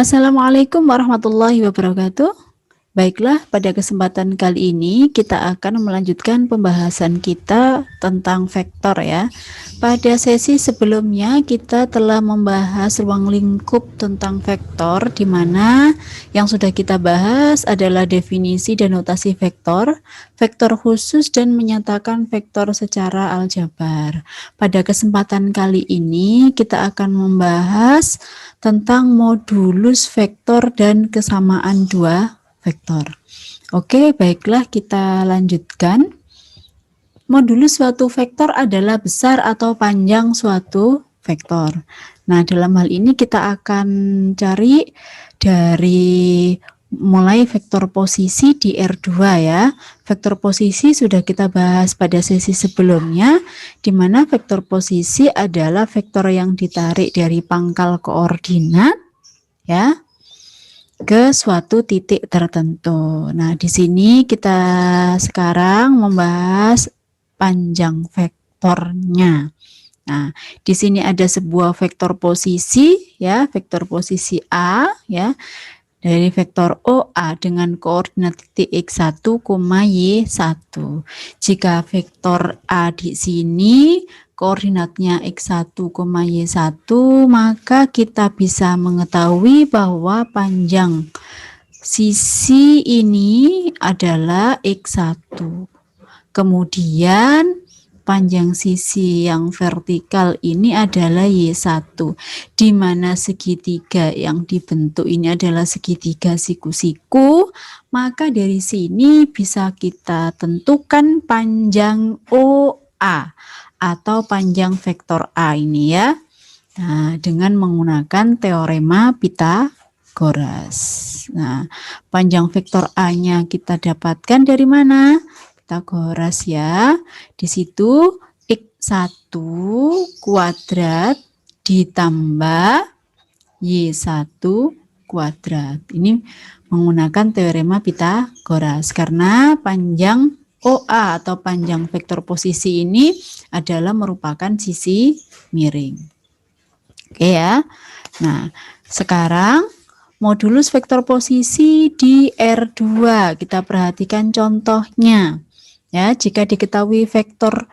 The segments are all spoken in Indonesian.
Assalamualaikum warahmatullahi wabarakatuh. Baiklah, pada kesempatan kali ini kita akan melanjutkan pembahasan kita tentang vektor ya. Pada sesi sebelumnya kita telah membahas ruang lingkup tentang vektor, di mana yang sudah kita bahas adalah definisi dan notasi vektor, vektor khusus dan menyatakan vektor secara aljabar. Pada kesempatan kali ini kita akan membahas tentang modulus vektor dan kesamaan dua vektor. Oke, baiklah kita lanjutkan. Modulus suatu vektor adalah besar atau panjang suatu vektor. Nah, dalam hal ini kita akan cari dari mulai vektor posisi di R2 ya. Vektor posisi sudah kita bahas pada sesi sebelumnya, di mana vektor posisi adalah vektor yang ditarik dari pangkal koordinat ya ke suatu titik tertentu. Nah, di sini kita sekarang membahas panjang vektornya. Nah, di sini ada sebuah vektor posisi ya, vektor posisi A ya, dari vektor OA dengan koordinat titik X1, Y1. Jika vektor A di sini koordinatnya X1, Y1, maka kita bisa mengetahui bahwa panjang sisi ini adalah X1. Kemudian panjang sisi yang vertikal ini adalah Y1, di mana segitiga yang dibentuk ini adalah segitiga siku-siku, maka dari sini bisa kita tentukan panjang OA atau panjang vektor A ini ya. Nah, dengan menggunakan teorema Pythagoras. Nah, panjang vektor A-nya kita dapatkan dari mana? Pythagoras ya. Di situ X1 kuadrat ditambah Y1 kuadrat. Ini menggunakan teorema Pythagoras karena panjang OA atau panjang vektor posisi ini adalah merupakan sisi miring. Oke ya. Nah, sekarang modulus vektor posisi di R2. Kita perhatikan contohnya. Ya, jika diketahui vektor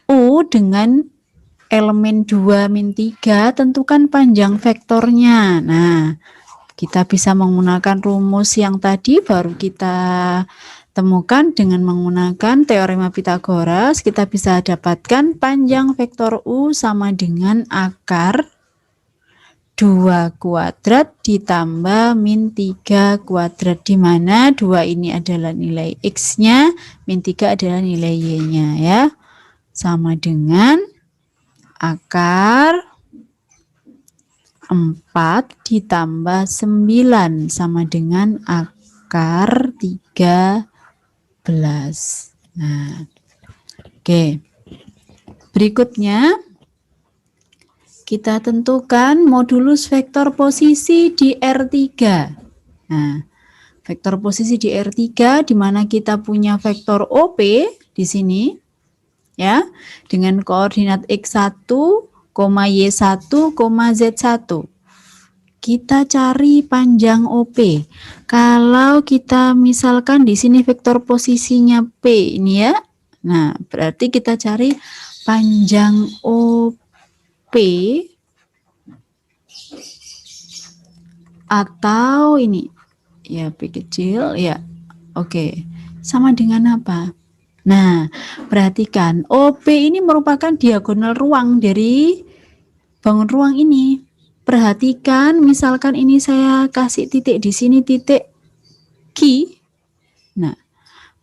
U dengan elemen 2 min 3, tentukan panjang vektornya. Nah, kita bisa menggunakan rumus yang tadi baru kita temukan dengan menggunakan teorema Pythagoras. Kita bisa dapatkan panjang vektor U sama dengan akar 2 kuadrat ditambah min 3 kuadrat, di mana 2 ini adalah nilai X-nya, min 3 adalah nilai Y-nya ya. Sama dengan akar 4 ditambah 9 sama dengan akar 13. Nah, oke. Berikutnya kita tentukan modulus vektor posisi di R3. Nah, vektor posisi di R3 di mana kita punya vektor OP di sini ya, dengan koordinat X1, Y1, Z1. Kita cari panjang OP. Kalau kita misalkan di sini vektor posisinya P ini ya. Nah, berarti kita cari panjang OP atau ini ya, P kecil ya. Oke. Sama dengan apa? Nah, perhatikan OP ini merupakan diagonal ruang dari bangun ruang ini. Perhatikan, misalkan ini saya kasih titik di sini, titik Q. Nah,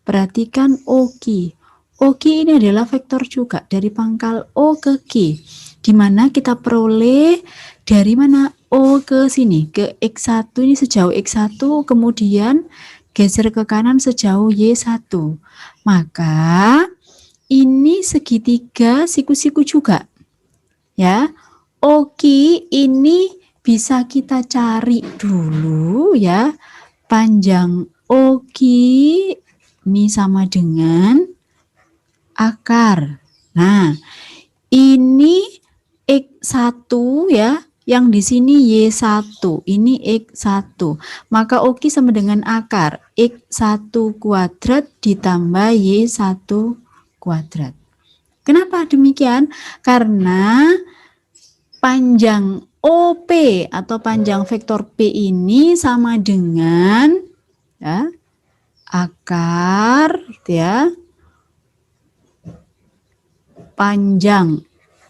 perhatikan OQ. OQ ini adalah vektor juga dari pangkal O ke Q, di mana kita peroleh dari mana O ke sini, ke X1 ini sejauh X1, kemudian geser ke kanan sejauh Y1. Maka ini segitiga siku-siku juga. Ya, OQ ini bisa kita cari dulu ya. Panjang OQ ini sama dengan akar. Nah, ini X1 ya, Yang di sini Y1, ini X1. Maka OQ sama dengan akar X1 kuadrat ditambah Y1 kuadrat. Kenapa demikian? Karena panjang OP atau panjang vektor P ini sama dengan ya, akar ya, panjang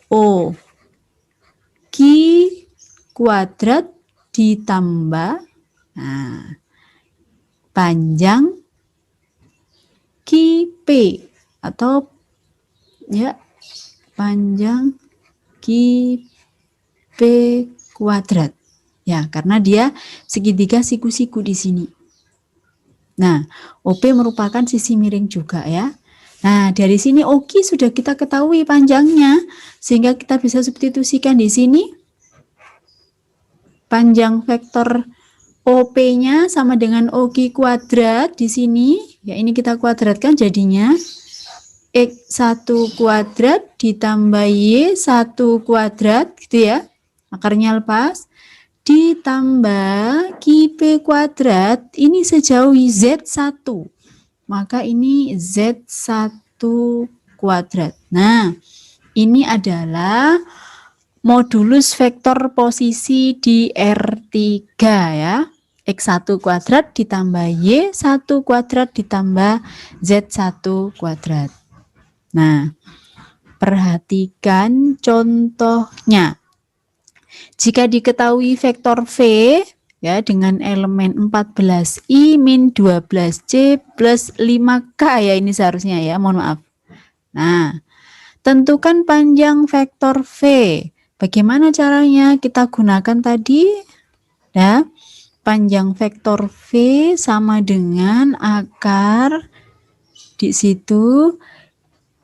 O Q kuadrat ditambah panjang QP atau ya panjang QP kuadrat. Ya, karena dia segitiga siku-siku di sini. Nah, OP merupakan sisi miring juga ya. Nah, dari sini OQ sudah kita ketahui panjangnya, sehingga kita bisa substitusikan di sini. Panjang vektor OP-nya sama dengan OQ kuadrat di sini. Ya, ini kita kuadratkan jadinya X1 kuadrat ditambah Y1 kuadrat gitu ya. Akarnya lepas. Ditambah QP kuadrat, ini sejauh Z1. Maka ini Z1 kuadrat. Nah, ini adalah modulus vektor posisi di R3 ya. X1 kuadrat ditambah Y1 kuadrat ditambah Z1 kuadrat. Nah, perhatikan contohnya. Jika diketahui vektor V ya dengan elemen 14I min 12C plus 5K ya, ini seharusnya ya, mohon maaf. Nah, tentukan panjang vektor V. Bagaimana caranya? Kita gunakan tadi ya, panjang vektor V sama dengan akar di situ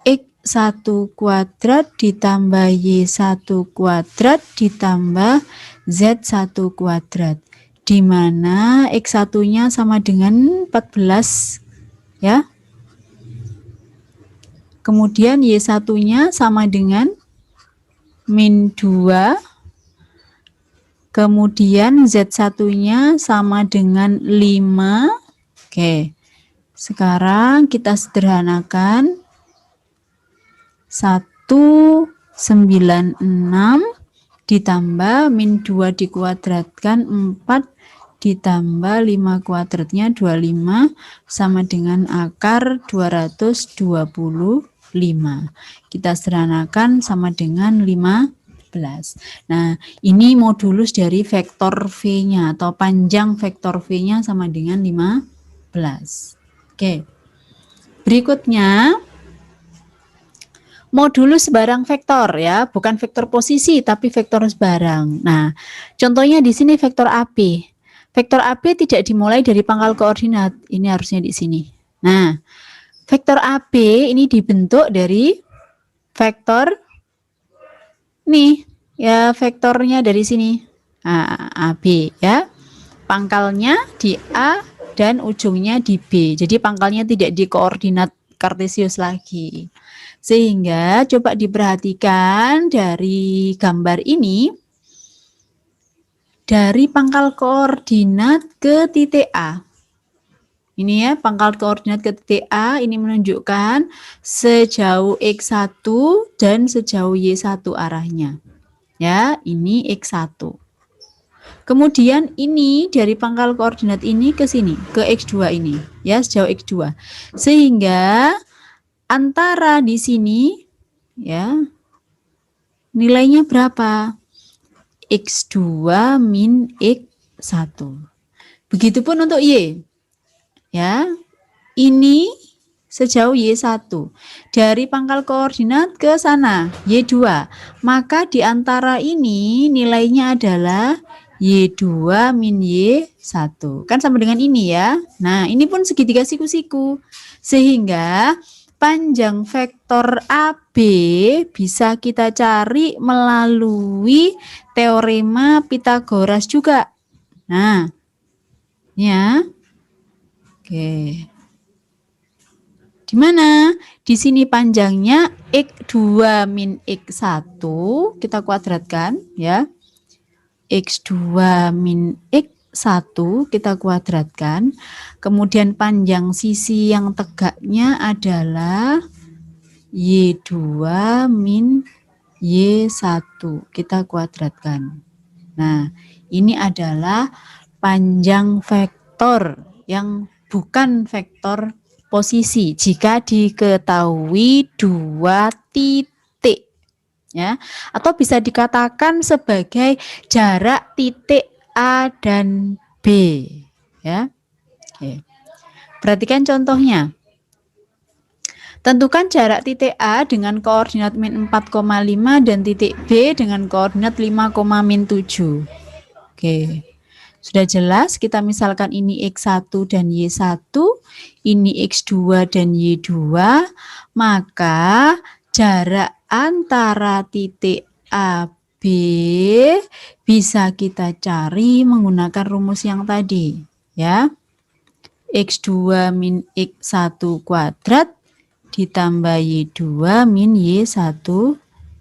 X1 kuadrat ditambah Y1 kuadrat ditambah Z1 kuadrat, di mana X1-nya sama dengan 14 ya. Kemudian Y1-nya sama dengan min 2. Kemudian Z1-nya sama dengan 5. Oke. Sekarang kita sederhanakan. 196 ditambah min 2 dikuadratkan 4 ditambah 5 kuadratnya 25 sama dengan akar 225. Kita sederhanakan sama dengan 15. Nah, ini modulus dari vektor V-nya atau panjang vektor V-nya sama dengan 15. Oke. Berikutnya modulus barang vektor ya, bukan vektor posisi tapi vektor barang. Nah, contohnya di sini vektor AB. Vektor AB tidak dimulai dari pangkal koordinat. Ini harusnya di sini. Nah, vektor AB ini dibentuk dari vektor nih, ya vektornya dari sini. Nah, AB ya. Pangkalnya di A dan ujungnya di B. Jadi pangkalnya tidak di koordinat kartesius lagi. Sehingga coba diperhatikan dari gambar ini, dari pangkal koordinat ke titik A. Ini ya, pangkal koordinat ke titik A ini menunjukkan sejauh X1 dan sejauh Y1 arahnya. Ya, ini X1. Kemudian ini dari pangkal koordinat ini ke sini, ke X2 ini, ya sejauh X2. Sehingga antara di sini ya nilainya berapa? X2 min X1. Begitupun untuk Y. Ya. Ini sejauh Y1. Dari pangkal koordinat ke sana Y2. Maka di antara ini nilainya adalah Y2 min Y1. Kan sama dengan ini ya. Nah, ini pun segitiga siku-siku. Sehingga panjang vektor AB bisa kita cari melalui teorema Pythagoras juga. Nah, ya. Oke. Di mana? Di sini panjangnya X2 min X1 kita kuadratkan ya. X2 min X1 kita kuadratkan. Kemudian panjang sisi yang tegaknya adalah Y2 min Y1 kita kuadratkan. Nah, ini adalah panjang vektor yang bukan vektor posisi jika diketahui dua titik, ya, atau bisa dikatakan sebagai jarak titik A dan B, ya. Oke. Perhatikan contohnya. Tentukan jarak titik A dengan koordinat min 4,5 dan titik B dengan koordinat 5,-7. Oke. Sudah jelas, kita misalkan ini X1 dan Y1, ini X2 dan Y2, maka jarak antara titik A, B bisa kita cari menggunakan rumus yang tadi, ya. X2 min X1 kuadrat ditambah Y2 min Y1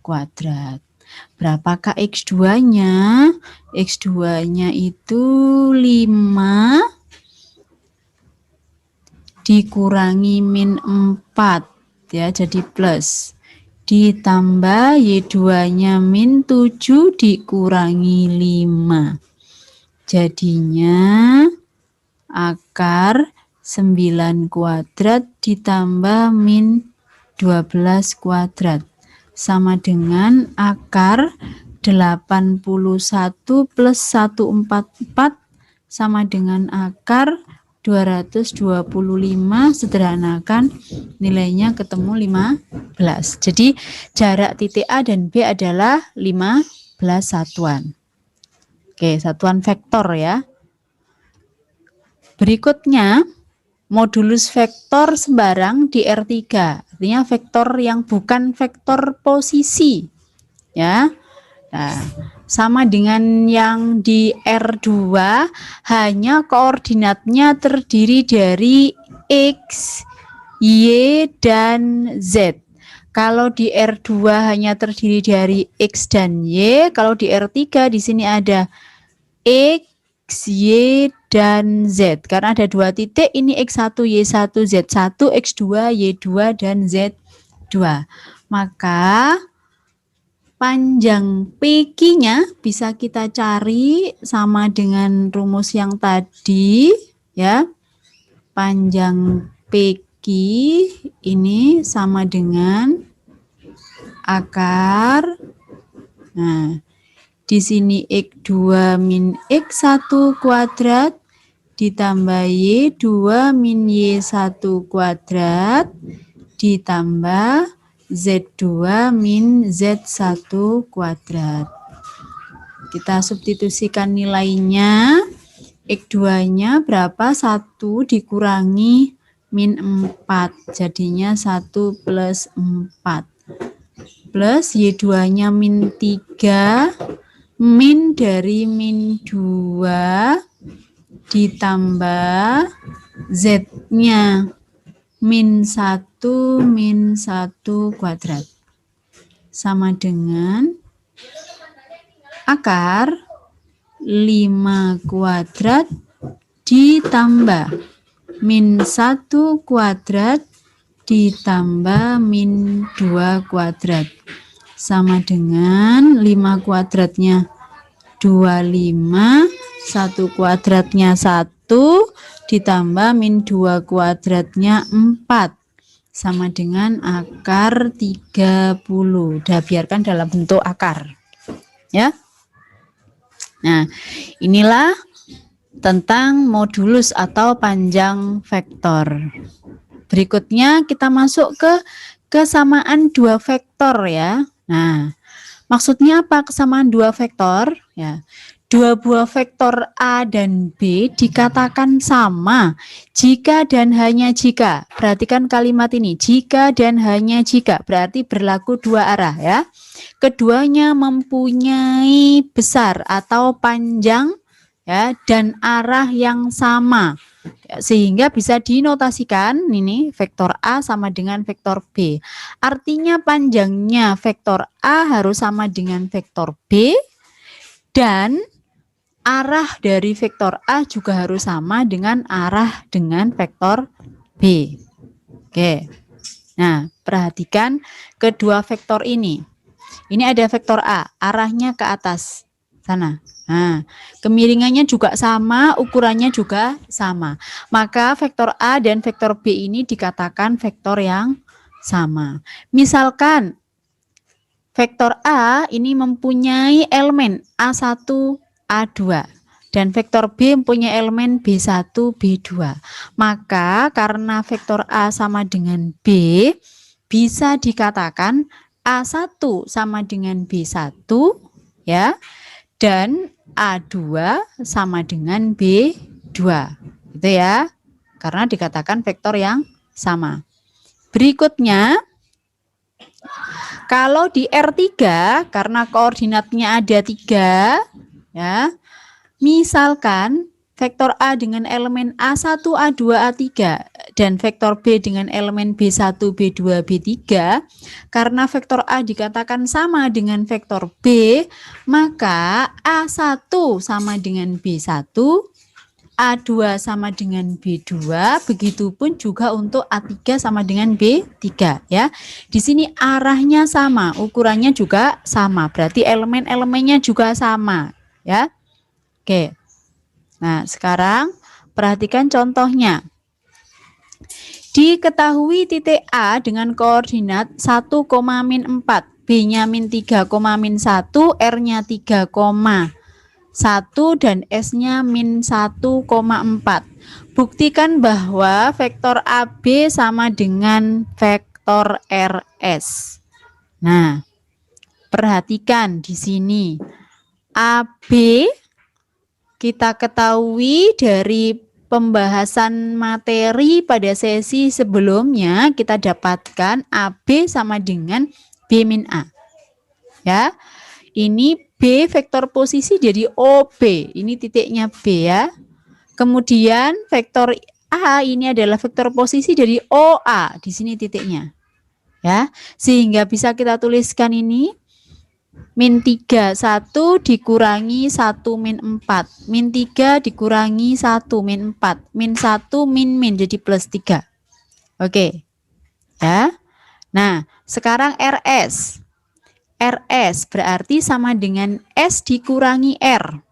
kuadrat. Berapakah X2-nya? X2-nya itu 5 dikurangi min 4, ya, jadi plus. Ditambah Y2-nya min 7 dikurangi 5. Jadinya akar 9 kuadrat ditambah min 12 kuadrat sama dengan akar 81 plus 144 sama dengan akar 225. Sederhanakan, nilainya ketemu 15. Jadi jarak titik A dan B adalah 15 satuan. Oke, satuan vektor, ya. Berikutnya, modulus vektor sembarang di R3, artinya vektor yang bukan vektor posisi, ya. Nah, sama dengan yang di R2, hanya koordinatnya terdiri dari X, Y, dan Z. Kalau di R2 hanya terdiri dari X dan Y, kalau di R3 di sini ada X, Y, dan Z. Karena ada dua titik, ini X1, Y1, Z1, X2, Y2, dan Z2. Maka panjang PQ-nya bisa kita cari sama dengan rumus yang tadi, ya. Panjang PQ ini sama dengan akar, nah, di sini X2 min X1 kuadrat ditambah Y2 min Y1 kuadrat ditambah Z2 min Z1 kuadrat. Kita substitusikan nilainya. X2-nya berapa? 1 dikurangi min 4. Jadinya 1 plus 4. Plus Y2-nya min 3. Min dari min 2 ditambah Z-nya min 1 kuadrat sama dengan akar 5 kuadrat ditambah min 1 kuadrat ditambah min 2 kuadrat sama dengan 5 kuadratnya 25, 1 kuadratnya 1 ditambah min 2 kuadratnya 4 sama dengan akar 30. Udah, biarkan dalam bentuk akar, ya. Nah, inilah tentang modulus atau panjang vektor. Berikutnya kita masuk ke kesamaan dua vektor, ya. Nah, maksudnya apa kesamaan dua vektor? Ya, dua buah vektor A dan B dikatakan sama jika dan hanya jika. Perhatikan kalimat ini, jika dan hanya jika, berarti berlaku dua arah, ya. Keduanya mempunyai besar atau panjang, ya, dan arah yang sama. Ya, sehingga bisa dinotasikan ini vektor A sama dengan vektor B. Artinya panjangnya vektor A harus sama dengan vektor B dan arah dari vektor A juga harus sama dengan arah dengan vektor B. Oke. Nah, perhatikan kedua vektor ini. Ini ada vektor A, arahnya ke atas sana. Nah, kemiringannya juga sama, ukurannya juga sama. Maka vektor A dan vektor B ini dikatakan vektor yang sama. Misalkan vektor A ini mempunyai elemen A1, A2. Dan vektor B mempunyai elemen B1, B2. Maka karena vektor A sama dengan B, bisa dikatakan A1 sama dengan B1 ya, dan A2 sama dengan B2. Gitu ya. Karena dikatakan vektor yang sama. Berikutnya, kalau di R3 karena koordinatnya ada 3 ya. Misalkan vektor A dengan elemen A1, A2, A3 dan vektor B dengan elemen B1, B2, B3, karena vektor A dikatakan sama dengan vektor B, maka A1 sama dengan B1, A2 sama dengan B2, begitupun juga untuk A3 sama dengan B3 ya. Di sini arahnya sama, ukurannya juga sama, berarti elemen-elemennya juga sama ya. Oke. Nah, sekarang perhatikan contohnya. Diketahui titik A dengan koordinat 1, min 4, B-nya min 3, min 1, R-nya 3,1 dan S-nya min 1,4. Buktikan bahwa vektor AB sama dengan vektor RS. Nah, perhatikan di sini. AB kita ketahui dari pembahasan materi pada sesi sebelumnya, kita dapatkan AB sama dengan B min A. Ya. Ini B vektor posisi jadi OB. Ini titiknya B ya. Kemudian vektor A ini adalah vektor posisi jadi OA. Di sini titiknya. Ya. Sehingga bisa kita tuliskan ini min 3, 1 dikurangi 1 min 4. Min 3 dikurangi 1 min 4. Min 1 min jadi plus 3. Oke. Ya. Nah, sekarang RS. RS berarti sama dengan S dikurangi R.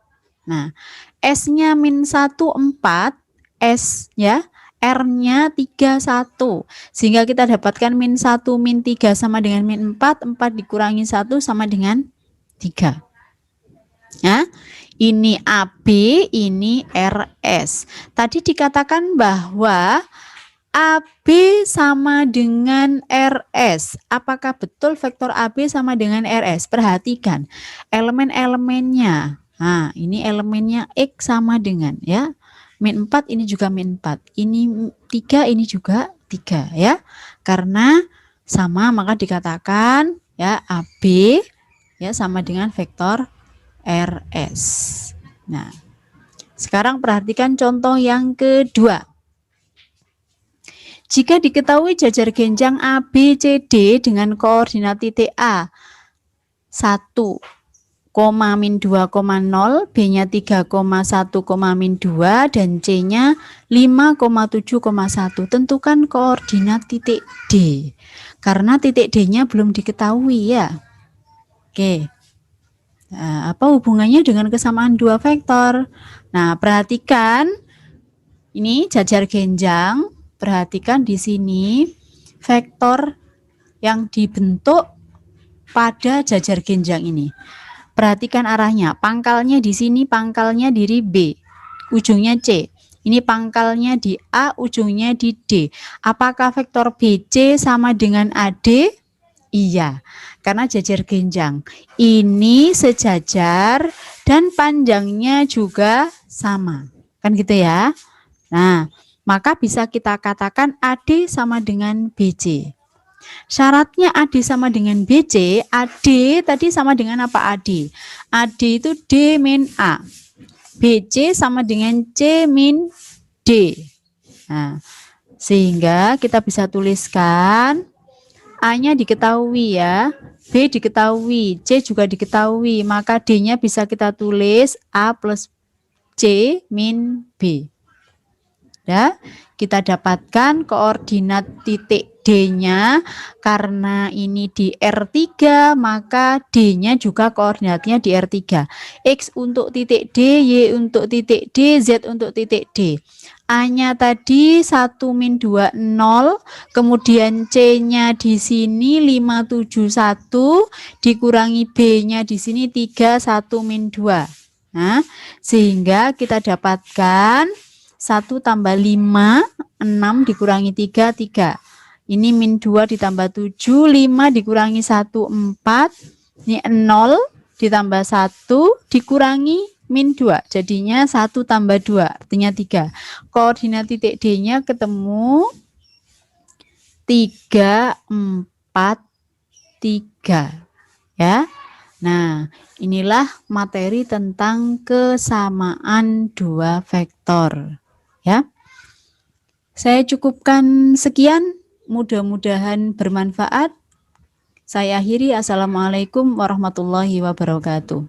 Nah, S-nya min 1, 4. S ya. R-nya 3, 1. Sehingga kita dapatkan min 1, min 3 sama dengan min 4. 4 dikurangi 1 sama dengan 3. Ya, ini AB, ini RS. Tadi dikatakan bahwa AB sama dengan RS. Apakah betul vektor AB sama dengan RS? Perhatikan elemen-elemennya. Nah, ini elemennya X sama dengan ya. Min 4 ini juga min 4. Ini 3 ini juga 3 ya. Karena sama maka dikatakan ya AB ya sama dengan vektor RS. Nah, sekarang perhatikan contoh yang kedua. Jika diketahui jajar genjang ABCD dengan koordinat titik A 1, min 2,0, B-nya 3,1, min 2 dan C-nya 5,7,1. Tentukan koordinat titik D. Karena titik D-nya belum diketahui ya. Oke. Nah, apa hubungannya dengan kesamaan dua vektor? Nah, perhatikan ini jajar genjang. Perhatikan di sini vektor yang dibentuk pada jajar genjang ini. Perhatikan arahnya. Pangkalnya di sini, pangkalnya di B, ujungnya C. Ini pangkalnya di A, ujungnya di D. Apakah vektor BC sama dengan AD? Iya, karena jajar genjang. Ini sejajar dan panjangnya juga sama. Kan gitu ya. Nah, maka bisa kita katakan AD sama dengan BC. Syaratnya AD sama dengan BC, AD tadi sama dengan apa AD? AD itu D min A. BC sama dengan C min D. Nah, sehingga kita bisa tuliskan A-nya diketahui ya, B diketahui, C juga diketahui, maka D-nya bisa kita tulis A plus C min B. Ya, kita dapatkan koordinat titik D-nya, karena ini di R3 maka D-nya juga koordinatnya di R3. X untuk titik D, Y untuk titik D, Z untuk titik D. A-nya tadi 1 min 2 0, kemudian C-nya di sini 571 dikurangi B-nya di sini 3 1 min 2. Nah, sehingga kita dapatkan 1 tambah 5, 6 dikurangi 3, 3. Ini min 2 ditambah 7, 5 dikurangi 1, 4. Ini 0 ditambah 1 dikurangi min 2. Jadinya 1 tambah 2, artinya 3. Koordinat titik D-nya ketemu 3, 4, 3. Ya. Nah, inilah materi tentang kesamaan dua vektor. Ya, saya cukupkan sekian, mudah-mudahan bermanfaat. Saya akhiri, assalamualaikum warahmatullahi wabarakatuh.